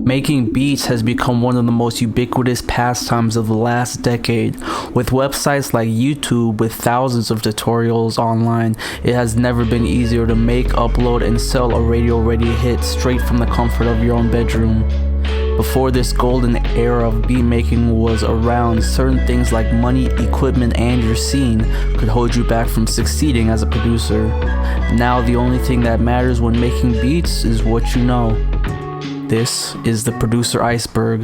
Making beats has become one of the most ubiquitous pastimes of the last decade. With websites like YouTube with thousands of tutorials online, it has never been easier to make, upload, and sell a radio-ready hit straight from the comfort of your own bedroom. Before this golden era of beat making was around, certain things like money, equipment, and your scene could hold you back from succeeding as a producer. Now the only thing that matters when making beats is what you know. This is the Producer Iceberg.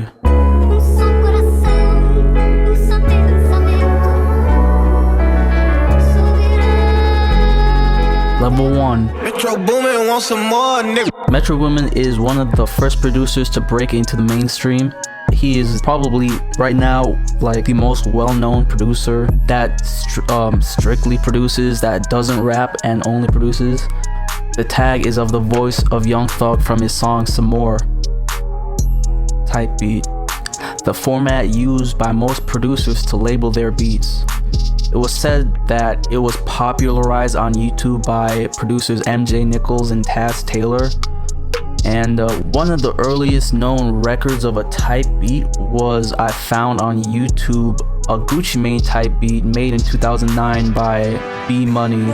Level 1. Metro Boomin want some more, nigga. Metro Boomin is one of the first producers to break into the mainstream. He is probably right now like the most well-known producer that strictly produces, that doesn't rap and only produces. The tag is of the voice of Young Thug from his song Some More type beat. The format used by most producers to label their beats. It was said that it was popularized on YouTube by producers MJ Nichols and Taz Taylor. And one of the earliest known records of a type beat was I found on YouTube, a Gucci Mane type beat made in 2009 by B Money.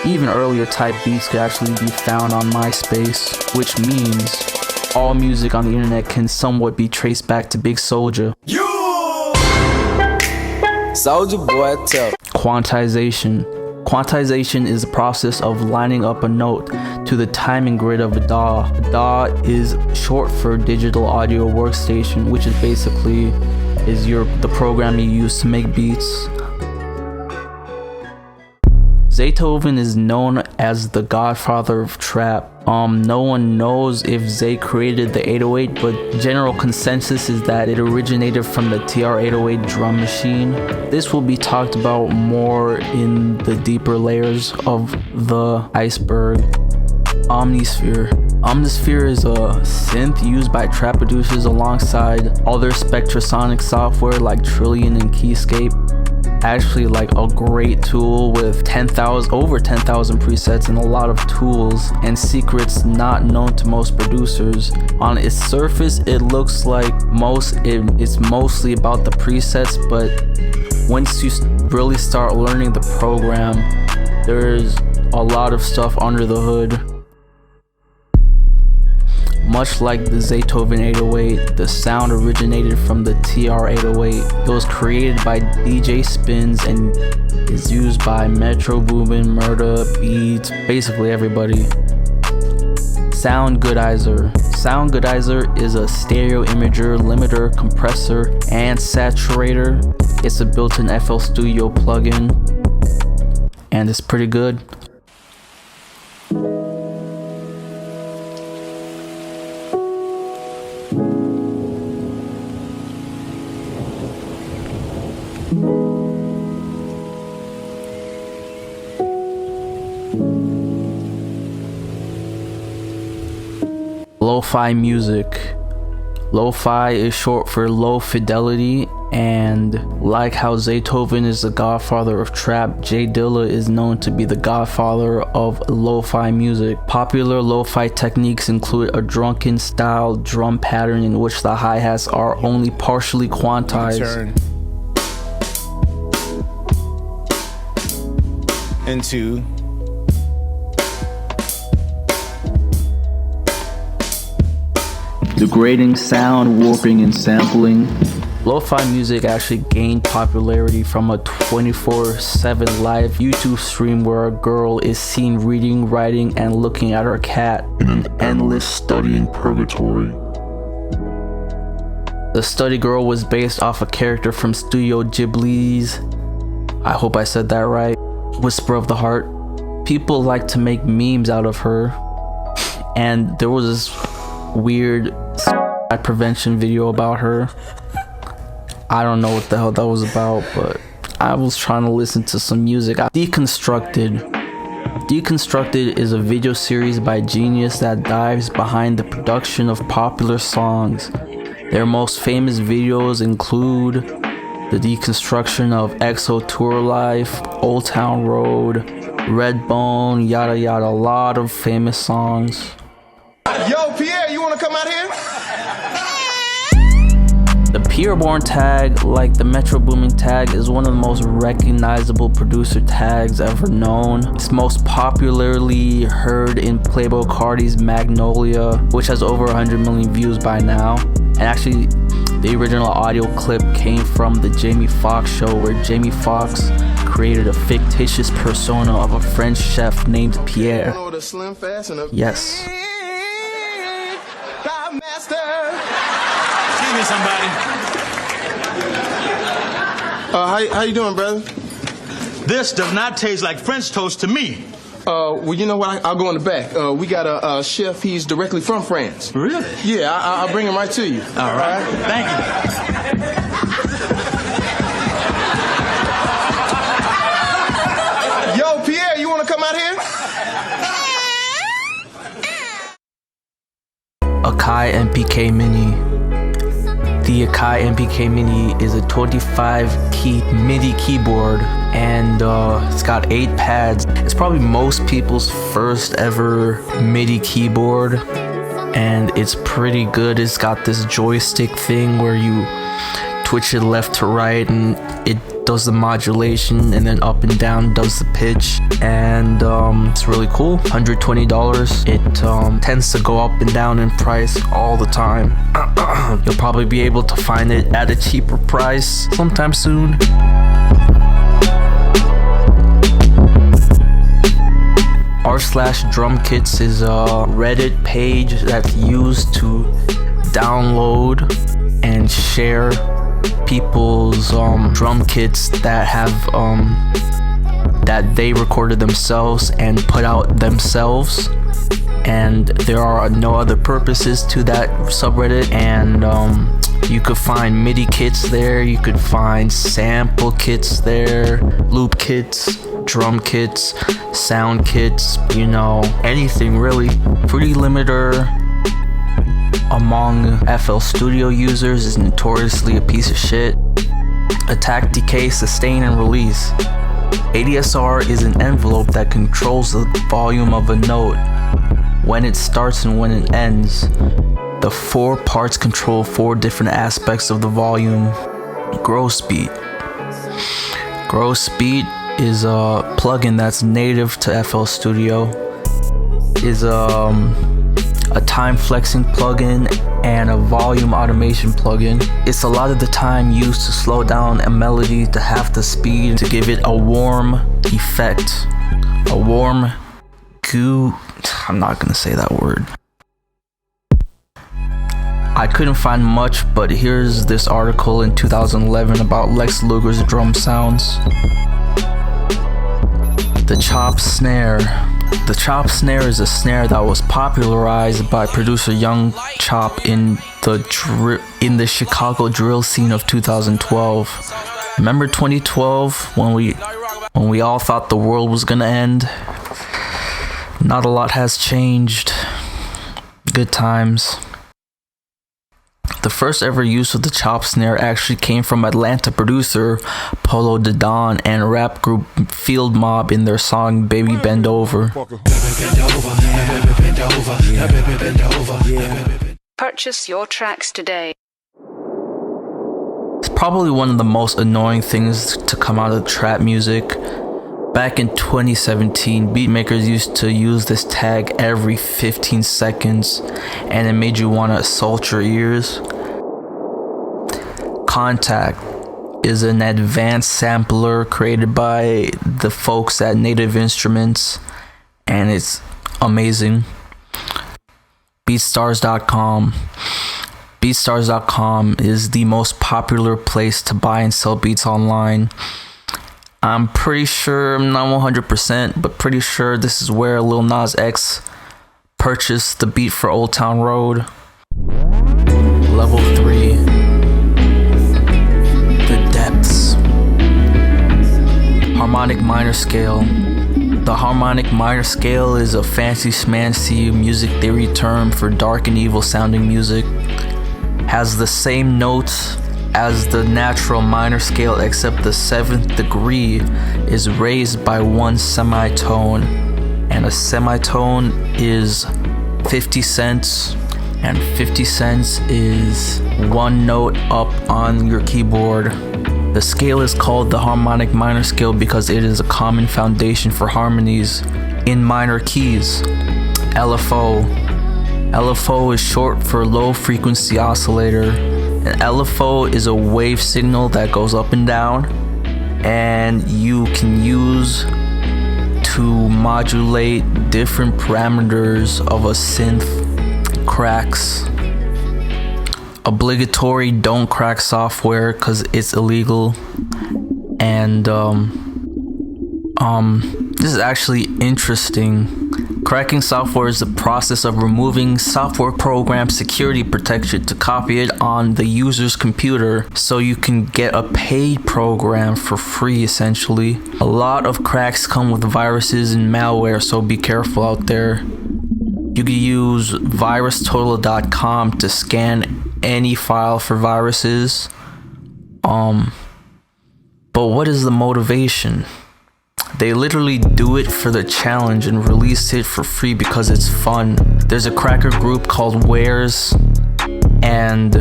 Even earlier type beats could actually be found on MySpace, which means all music on the internet can somewhat be traced back to Big Soulja. Soulja Boy, tell. Quantization. Quantization is the process of lining up a note to the timing grid of a DAW. A DAW is short for Digital Audio Workstation, which is basically the program you use to make beats. Zaytoven is known as the godfather of trap. No one knows if Zay created the 808, but general consensus is that it originated from the TR-808 drum machine. This will be talked about more in the deeper layers of the iceberg. Omnisphere. Omnisphere is a synth used by trap producers alongside other Spectrasonic software like Trillion and Keyscape. Actually like a great tool with over 10,000 presets and a lot of tools and secrets not known to most producers. On its surface, it looks like it's mostly about the presets, but once you really start learning the program, there's a lot of stuff under the hood. Much like the Zaytoven 808, the sound originated from the TR-808. It was created by DJ Spins and is used by Metro Boomin, Murda, Beats, basically everybody. Sound Goodizer. Sound Goodizer is a stereo imager, limiter, compressor, and saturator. It's a built-in FL Studio plugin, and it's pretty good. Lo-fi music. Lo-fi is short for low fidelity, and like how Zaytoven is the godfather of trap, J Dilla is known to be the godfather of lo-fi music. Popular lo-fi techniques include a drunken style drum pattern in which the hi-hats are only partially quantized. Into degrading sound, warping, and sampling. Lo-fi music actually gained popularity from a 24/7 live YouTube stream where a girl is seen reading, writing, and looking at her cat in an endless study in purgatory. The study girl was based off a character from Studio Ghibli's, I hope I said that right, Whisper of the Heart. People like to make memes out of her, and there was this weird prevention video about her. I don't know what the hell that was about, but I was trying to listen to some music. Deconstructed. Deconstructed is a video series by Genius that dives behind the production of popular songs. Their most famous videos include The Deconstruction of EXO Tour Life, Old Town Road, Redbone, yada yada, a lot of famous songs. Yo, Pierre, you wanna come out here? The Pierreborn tag, like the Metro Booming tag, is one of the most recognizable producer tags ever known. It's most popularly heard in Playboi Carti's Magnolia, which has over 100 million views by now. And actually, the original audio clip came from the Jamie Foxx show, where Jamie Foxx created a fictitious persona of a French chef named Pierre. Yes. Excuse me, somebody. How you doing, brother? This does not taste like French toast to me. Well, you know what? I'll go in the back. We got a chef. He's directly from France. Really? Yeah, I'll bring him right to you. All right. Thank you. Yo, Pierre, you want to come out here? Akai MPK Mini. The Akai MPK Mini is a 25-key MIDI keyboard, and it's got 8 pads. It's probably most people's first ever MIDI keyboard, and it's pretty good. It's got this joystick thing where you twitch it left to right, and it does the modulation, and then up and down does the pitch, and it's really cool. $120. It tends to go up and down in price all the time. You'll probably be able to find it at a cheaper price sometime soon. r/drumkits is a Reddit page that's used to download and share people's drum kits that have that they recorded themselves and put out themselves, and there are no other purposes to that subreddit. And you could find MIDI kits there, you could find sample kits there, loop kits, drum kits, sound kits, you know, anything really. Fruity Limiter among FL Studio users is notoriously a piece of shit. Attack, decay, sustain, and release. ADSR is an envelope that controls the volume of a note, when it starts and when it ends. The 4 parts control 4 different aspects of the volume. Gross Beat. Gross Beat is a plugin that's native to FL Studio. Is a time flexing plugin and a volume automation plugin. It's a lot of the time used to slow down a melody to half the speed to give it a warm effect. A warm goo. I'm not gonna say that word. I couldn't find much, but here's this article in 2011 about Lex Luger's drum sounds. The chop snare. The chop snare is a snare that was popularized by producer Young Chop in the Chicago drill scene of 2012. Remember 2012 when we all thought the world was gonna end? Not a lot has changed. Good times. The first ever use of the chop snare actually came from Atlanta producer Polo Da Don and rap group Field Mob in their song Baby Bend Over. Purchase your tracks today. It's probably one of the most annoying things to come out of trap music. Back in 2017, beatmakers used to use this tag every 15 seconds, and it made you want to assault your ears. Contact is an advanced sampler created by the folks at Native Instruments, and it's amazing. BeatStars.com. BeatStars.com is the most popular place to buy and sell beats online. I'm pretty sure, I'm not 100%, but pretty sure this is where Lil Nas X purchased the beat for Old Town Road. Level 3. The depths. Harmonic minor scale. The harmonic minor scale is a fancy schmancy music theory term for dark and evil sounding music. Has the same notes as the natural minor scale, except the 7th degree is raised by one semitone, and a semitone is 50 cents, and 50 cents is one note up on your keyboard. The scale is called the harmonic minor scale because it is a common foundation for harmonies in minor keys. LFO. LFO is short for low frequency oscillator. An LFO is a wave signal that goes up and down, and you can use to modulate different parameters of a synth. Cracks. Obligatory don't crack software because it's illegal. And this is actually interesting. Cracking software is the process of removing software program security protection to copy it on the user's computer so you can get a paid program for free, essentially. A lot of cracks come with viruses and malware, so be careful out there. You can use virustotal.com to scan any file for viruses. But what is the motivation? They literally do it for the challenge and release it for free because it's fun. There's a cracker group called Wares and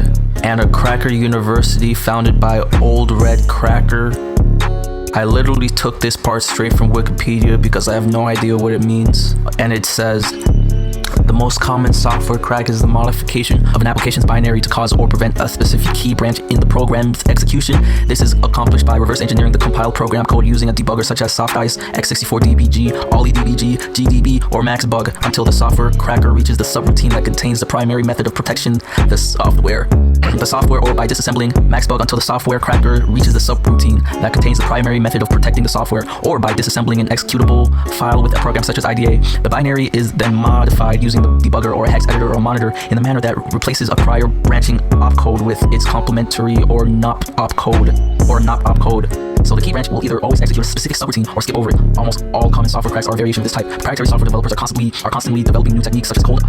a cracker university founded by Old Red Cracker. I literally took this part straight from Wikipedia because I have no idea what it means. And it says, the most common software crack is the modification of an application's binary to cause or prevent a specific key branch in the program's execution. This is accomplished by reverse engineering the compiled program code using a debugger such as SoftIce, X64DBG, OllyDBG, GDB, or MaxBug until the software cracker reaches the subroutine that contains the primary method of protection, the software, or by disassembling MaxBug until the software cracker reaches the subroutine that contains the primary method of protecting the software, or by disassembling an executable file with a program such as IDA. The binary is then modified using the debugger or a hex editor or monitor in a manner that replaces a prior branching opcode with its complementary or NOP opcode. So the key branch will either always execute a specific subroutine or skip over it. Almost all common software cracks are variations of this type. Proprietary software developers are constantly developing new techniques such as code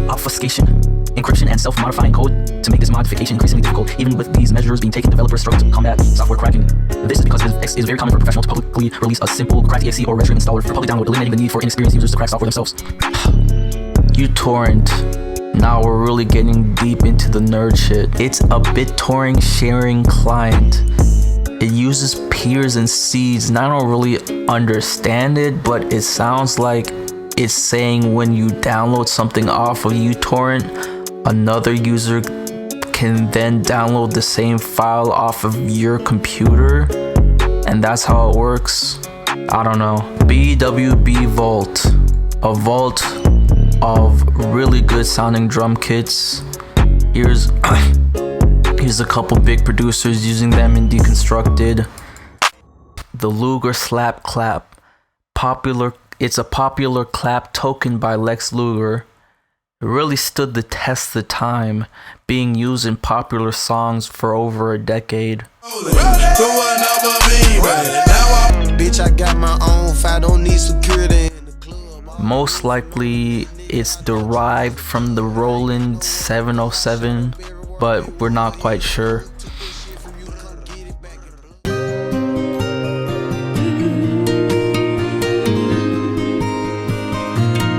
obfuscation, encryption, and self-modifying code to make this modification increasingly difficult. Even with these measures being taken, developers struggle to combat software cracking. This is because it is very common for professionals to publicly release a simple cracked exe or registry installer for public download, eliminating the need for inexperienced users to crack software themselves. uTorrent. Now we're really getting deep into the nerd shit. It's a BitTorrent sharing client. It uses peers and seeds, and I don't really understand it, but it sounds like it's saying when you download something off of uTorrent, another user can then download the same file off of your computer, and that's how it works. I don't know. BWB Vault, a vault of really good sounding drum kits. Here's a couple big producers using them in Deconstructed. The Luger Slap Clap. It's a popular clap token by Lex Luger. It really stood the test of time, being used in popular songs for over a decade. Bitch, I got my own, I don't need security. Most likely it's derived from the Roland 707, but we're not quite sure.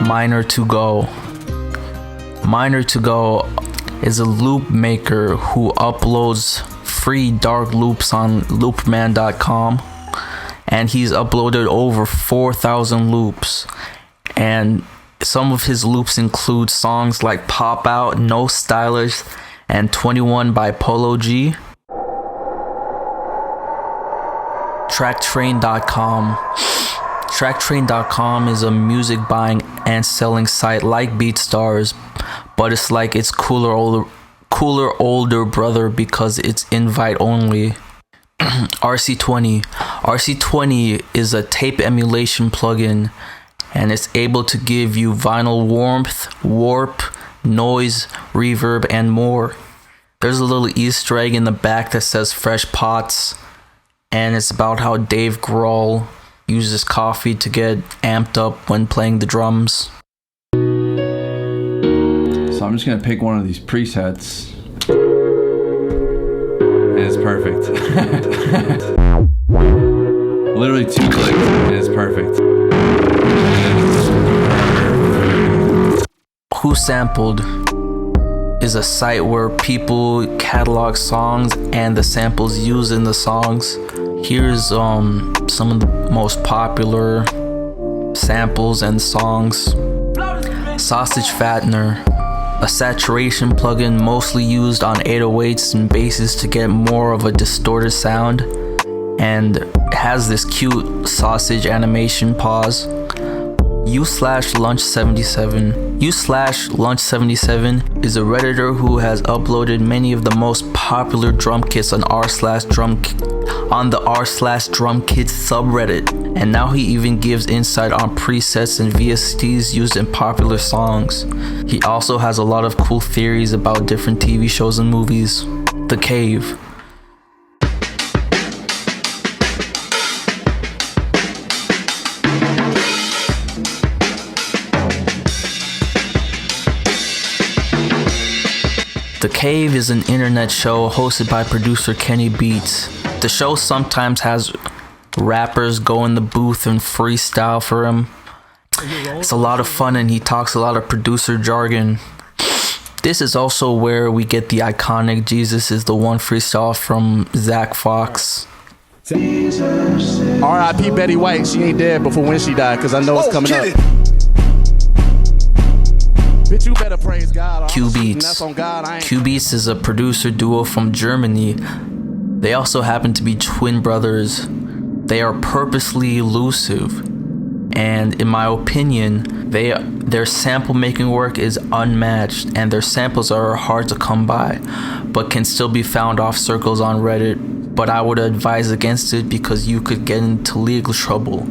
Miner2Go. Miner2Go is a loop maker who uploads free dark loops on loopman.com, and he's uploaded over 4,000 loops. And some of his loops include songs like Pop Out, No Stylish, and 21 by Polo G. Tracktrain.com. Tracktrain.com is a music buying and selling site like BeatStars, but it's like its cooler older brother because it's invite only. RC20. RC20 is a tape emulation plugin, and it's able to give you vinyl warmth, warp, noise, reverb, and more. There's a little Easter egg in the back that says Fresh Pots, and it's about how Dave Grohl uses coffee to get amped up when playing the drums. So I'm just gonna pick one of these presets. is perfect. Literally 2 clicks is perfect. Who Sampled is a site where people catalog songs and the samples used in the songs. Here's some of the most popular samples and songs. Sausage Fattener, a saturation plugin mostly used on 808s and basses to get more of a distorted sound, and it has this cute sausage animation pause. U/Lunch77. U/Lunch77 is a Redditor who has uploaded many of the most popular drum kits on the r/drum kits subreddit, and now he even gives insight on presets and VSTs used in popular songs. He also has a lot of cool theories about different TV shows and movies. The Cave. The Cave is an internet show hosted by producer Kenny Beats. The show sometimes has rappers go in the booth and freestyle for him. It's a lot of fun and he talks a lot of producer jargon. This is also where we get the iconic Jesus is the One freestyle from Zach Fox. R.I.P. Betty White, she ain't dead before when she died, because I know it's coming up. Bitch, you better praise God. Q Beats. Q Beats is a producer duo from Germany. They also happen to be twin brothers. They are purposely elusive, and in my opinion, their sample making work is unmatched, and their samples are hard to come by, but can still be found off circles on Reddit. But I would advise against it because you could get into legal trouble.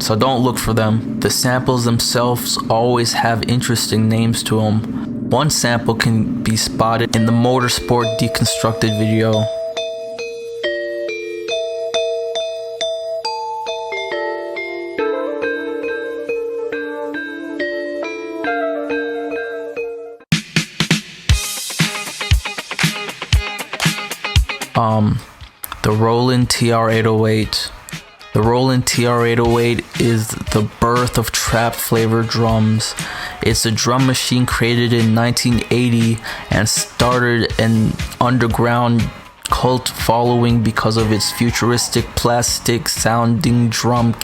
So don't look for them. The samples themselves always have interesting names to them. One sample can be spotted in the Motorsport Deconstructed video. The Roland TR-808. The Roland TR-808 is the birth of trap flavored drums. It's a drum machine created in 1980 and started an underground cult following because of its futuristic plastic sounding drums.